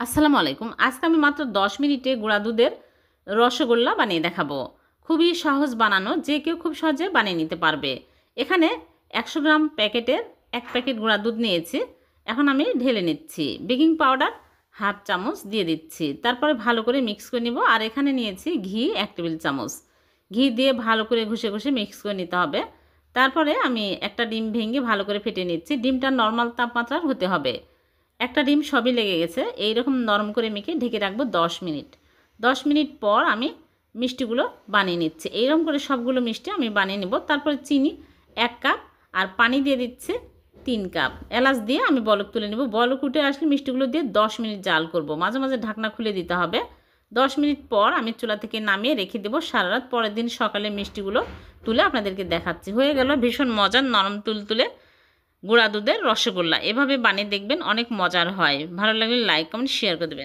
আসসালামু আলাইকুম। আজকে আমি মাত্র 10 মিনিটে গুঁড়া দুধের রসগোল্লা বানিয়ে দেখাবো। খুবই সহজ বানানো, যে কেউ খুব সহজে বানিয়ে নিতে পারবে। এখানে 100 গ্রাম প্যাকেটের 1 প্যাকেট গুঁড়া দুধ নিয়েছি। এখন আমি ঢেলে নিচ্ছি। বেকিং পাউডার হাফ চামচ দিয়ে দিচ্ছি। তারপরে ভালো করে মিক্স করে নিব। আর এখানে নিয়েছি ঘি 1 টেবিল চামচ। ঘি দিয়ে ভালো করে ঘষে ঘষে মিক্স করে নিতে হবে। তারপরে আমি একটা ডিম ভেঙে ভালো করে ফেটে নিচ্ছি। ডিমটা নর্মাল তাপমাত্রার হতে হবে। একটা ডিম সবই লেগে গেছে। এইরকম নরম করে মেখে ঢেকে রাখবো 10 মিনিট। 10 মিনিট পর আমি মিষ্টিগুলো বানিয়ে নিচ্ছি। এইরকম করে সবগুলো মিষ্টি আমি বানিয়ে নেব। তারপরে চিনি 1 কাপ আর পানি দিয়ে দিচ্ছি 3 কাপ। এলাচ দিয়ে আমি বলক তুলে নেব। বলক উঠে আসলে মিষ্টিগুলো দিয়ে 10 মিনিট জাল করব। মাঝে মাঝে ঢাকনা খুলে দিতে হবে। 10 মিনিট পর আমি চুলা থেকে নামিয়ে রেখে দেবো সারা রাত। পরের দিন সকালে মিষ্টিগুলো তুলে আপনাদেরকে দেখাচ্ছি। হয়ে গেল ভীষণ মজার নরম তুলতুলে গুঁড়া দুধের রসগোল্লা। এভাবে বানিয়ে দেখবেন, অনেক মজার হয়। ভালো লাগলে লাইক কমেন্ট শেয়ার করে দেবেন।